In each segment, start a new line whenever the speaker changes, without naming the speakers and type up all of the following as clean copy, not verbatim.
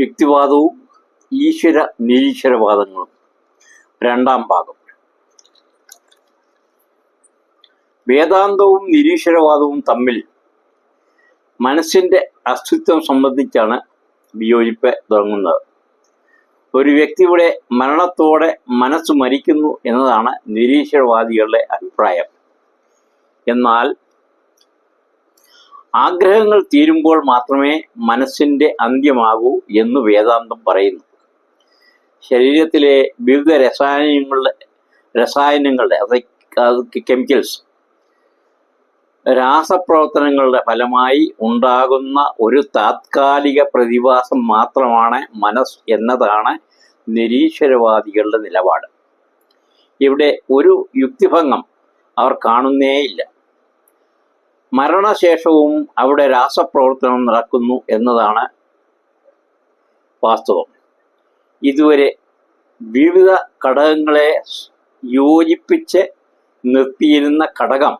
യുക്തിവാദവും ഈശ്വര നിരീശ്വരവാദങ്ങളും. രണ്ടാം ഭാഗം. വേദാന്തവും നിരീശ്വരവാദവും തമ്മിൽ മനസ്സിൻ്റെ അസ്തിത്വം സംബന്ധിച്ചാണ് വിയോജിപ്പ് തുടങ്ങുന്നത്. ഒരു വ്യക്തിയുടെ മരണത്തോടെ മനസ്സ് മരിക്കുന്നു എന്നതാണ് നിരീശ്വരവാദികളുടെ അഭിപ്രായം. എന്നാൽ ആഗ്രഹങ്ങൾ തീരുമ്പോൾ മാത്രമേ മനസ്സിൻ്റെ അന്ത്യമാകൂ എന്ന് വേദാന്തം പറയുന്നു. ശരീരത്തിലെ വിവിധ രസായനങ്ങളുടെ കെമിക്കൽസ് രാസപ്രവർത്തനങ്ങളുടെ ഫലമായി ഉണ്ടാകുന്ന ഒരു താത്കാലിക പ്രതിഭാസം മാത്രമാണ് മനസ്സ് എന്നതാണ് നിരീശ്വരവാദികളുടെ നിലപാട്. ഇവിടെ ഒരു യുക്തിഭംഗം അവർ കാണുന്നേയില്ല. മരണശേഷവും അവിടെ രാസപ്രവർത്തനം നടക്കുന്നു എന്നതാണ് വാസ്തവം. ഇതുവരെ വിവിധ ഘടകങ്ങളെ യോജിപ്പിച്ച് നിർത്തിയിരുന്ന ഘടകം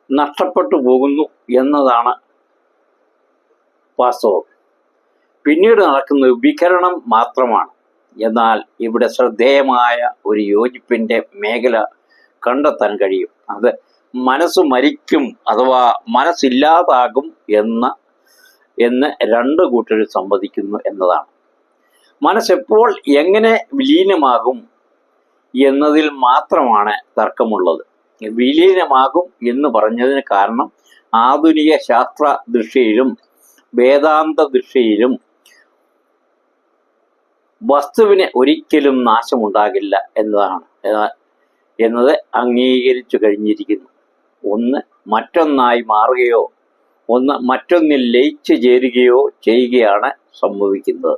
നഷ്ടപ്പെട്ടു പോകുന്നു എന്നതാണ് വാസ്തവം. പിന്നീട് നടക്കുന്നത് വികരണം മാത്രമാണ്. എന്നാൽ ഇവിടെ ശ്രദ്ധേയമായ ഒരു യോജിപ്പിൻ്റെ മേഖല കണ്ടെത്താൻ കഴിയും. അത് മനസ്സ് മരിക്കും അഥവാ മനസ്സില്ലാതാകും എന്ന് രണ്ട് കൂട്ടർ സമ്മതിക്കുന്നു എന്നതാണ്. മനസ്സെപ്പോൾ എങ്ങനെ വിലീനമാകും എന്നതിൽ മാത്രമാണ് തർക്കമുള്ളത്. വിലീനമാകും എന്ന് പറഞ്ഞതിന് കാരണം ആധുനിക ശാസ്ത്ര ദൃഷ്ടിയിലും വേദാന്ത ദൃഷ്ടിയിലും വസ്തുവിന് ഒരിക്കലും നാശമുണ്ടാകില്ല എന്നത് അംഗീകരിച്ചു കഴിഞ്ഞിരിക്കുന്നു. ഒന്ന് മറ്റൊന്നായി മാറുകയോ ഒന്ന് മറ്റൊന്നിൽ ലയിച്ചു ചേരുകയോ ചെയ്യുകയാണ് സംഭവിക്കുന്നത്.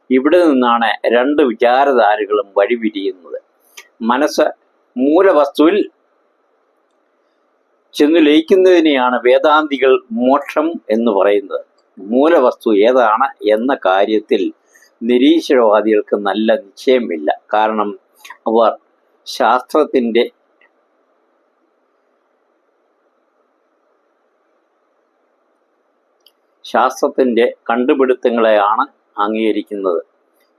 ഇവിടെ നിന്നാണ് രണ്ട് വിചാരധാരകളും വഴിപിരിയുന്നത്. മനസ്സ് മൂലവസ്തുവിൽ ചെന്നു ലയിക്കുന്നതിനെയാണ് വേദാന്തികൾ മോക്ഷം എന്ന് പറയുന്നത്. മൂലവസ്തു ഏതാണ് എന്ന കാര്യത്തിൽ നിരീശ്വരവാദികൾക്ക് നല്ല നിശ്ചയമില്ല. കാരണം അവർ ശാസ്ത്രത്തിൻ്റെ കണ്ടുപിടുത്തങ്ങളെയാണ് അംഗീകരിക്കുന്നത്.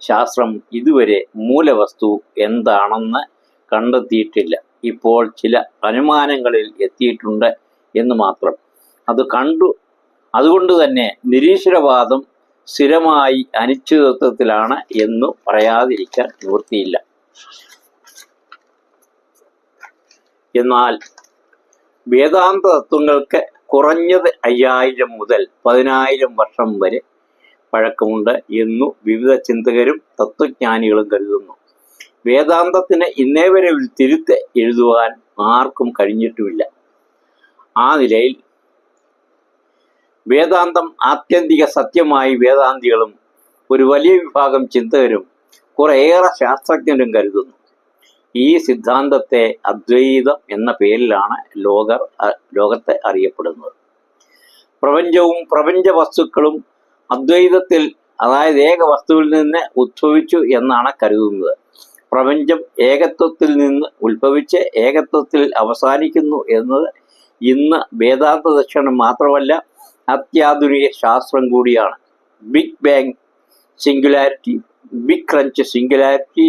ശാസ്ത്രം ഇതുവരെ മൂലവസ്തു എന്താണെന്ന് കണ്ടെത്തിയിട്ടില്ല. ഇപ്പോൾ ചില അനുമാനങ്ങളിൽ എത്തിയിട്ടുണ്ട് എന്ന് മാത്രം. അതുകൊണ്ട് തന്നെ നിരീശ്വരവാദം സ്ഥിരമായി അനിശ്ചിതത്വത്തിലാണ് എന്ന് പറയാതിരിക്കാൻ നിവൃത്തിയില്ല. എന്നാൽ വേദാന്ത തത്വങ്ങൾക്ക് കുറഞ്ഞത് 5000 മുതൽ 10000 വർഷം വരെ പഴക്കമുണ്ട് എന്നു വിവിധ ചിന്തകരും തത്വജ്ഞാനികളും കരുതുന്നു. വേദാന്തത്തിന് ഇന്നേ വരെ ഒരു തിരുത്ത് എഴുതുവാൻ ആർക്കും കഴിഞ്ഞിട്ടുമില്ല. ആ നിലയിൽ വേദാന്തം ആത്യന്തിക സത്യമായി വേദാന്തികളും ഒരു വലിയ വിഭാഗം ചിന്തകരും കുറേയേറെ ശാസ്ത്രജ്ഞരും കരുതുന്നു. ഈ സിദ്ധാന്തത്തെ അദ്വൈതം എന്ന പേരിലാണ് ലോകത്തെ അറിയപ്പെടുന്നത്. പ്രപഞ്ചവും പ്രപഞ്ച വസ്തുക്കളും അദ്വൈതത്തിൽ, അതായത് ഏക വസ്തുവിൽ നിന്ന് ഉദ്ഭവിച്ചു എന്നാണ് കരുതുന്നത്. പ്രപഞ്ചം ഏകത്വത്തിൽ നിന്ന് ഉത്ഭവിച്ച് ഏകത്വത്തിൽ അവസാനിക്കുന്നു എന്നത് ഇന്ന് വേദാന്ത ദർശനം മാത്രമല്ല, അത്യാധുനിക ശാസ്ത്രം കൂടിയാണ്. Big bang singularity, big crunch singularity,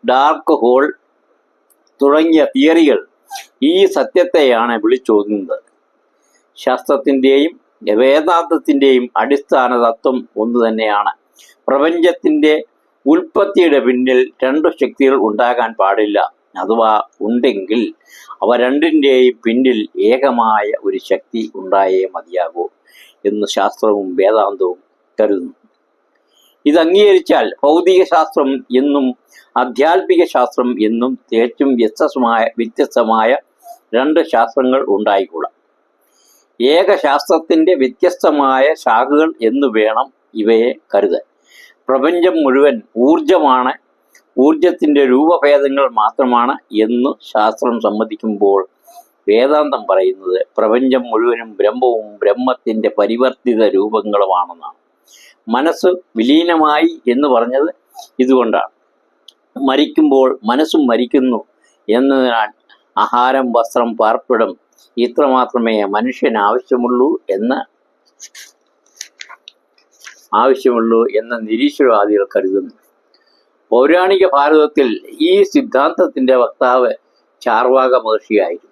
dark hole തുടങ്ങിയ തിയറികൾ ഈ സത്യത്തെയാണ് വിളിച്ചോതുന്നത്. ശാസ്ത്രത്തിൻ്റെയും വേദാന്തത്തിൻ്റെയും അടിസ്ഥാന തത്വം ഒന്നു തന്നെയാണ്. പ്രപഞ്ചത്തിൻ്റെ ഉൽപ്പത്തിയുടെ പിന്നിൽ രണ്ട് ശക്തികൾ ഉണ്ടാകാൻ പാടില്ല. അഥവാ ഉണ്ടെങ്കിൽ അവ രണ്ടിൻ്റെയും പിന്നിൽ ഏകമായ ഒരു ശക്തി ഉണ്ടായേ മതിയാകൂ എന്ന് ശാസ്ത്രവും വേദാന്തവും കരുതുന്നു. ഇത് അംഗീകരിച്ചാൽ ഭൗതിക ശാസ്ത്രം എന്നും ആധ്യാത്മിക ശാസ്ത്രം എന്നും തികച്ചും വ്യത്യസ്തമായ രണ്ട് ശാസ്ത്രങ്ങൾ ഉണ്ടായിക്കൂടാം. ഏകശാസ്ത്രത്തിൻ്റെ വ്യത്യസ്തമായ ശാഖകൾ എന്ന് വേണം ഇവയെ കരുതാൻ. പ്രപഞ്ചം മുഴുവൻ ഊർജമാണ്, ഊർജത്തിൻ്റെ രൂപഭേദങ്ങൾ മാത്രമാണ് എന്ന് ശാസ്ത്രം സമ്മതിക്കുമ്പോൾ വേദാന്തം പറയുന്നത് പ്രപഞ്ചം മുഴുവനും ബ്രഹ്മവും ബ്രഹ്മത്തിൻ്റെ പരിവർത്തിത രൂപങ്ങളുമാണെന്നാണ്. മനസ്സ് വിലീനമായി എന്ന് പറഞ്ഞത് ഇതുകൊണ്ടാണ്. മരിക്കുമ്പോൾ മനസ്സും മരിക്കുന്നു എന്നതിനാൽ ആഹാരം, വസ്ത്രം, പാർപ്പിടം ഇത്രമാത്രമേ മനുഷ്യന് ആവശ്യമുള്ളൂ എന്ന് ആവശ്യമുള്ളൂ എന്ന് നിരീശ്വരവാദികൾ കരുതുന്നു. പൗരാണിക ഭാരതത്തിൽ ഈ സിദ്ധാന്തത്തിന്റെ വക്താവ് ചാർവാക മഹർഷിയായിരുന്നു.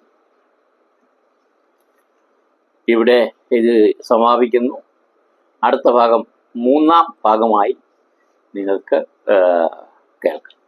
ഇവിടെ ഇത് സമാപിക്കുന്നു. അടുത്ത ഭാഗം മൂന്നാം ഭാഗമായി നിങ്ങൾക്ക് കേൾക്കാം.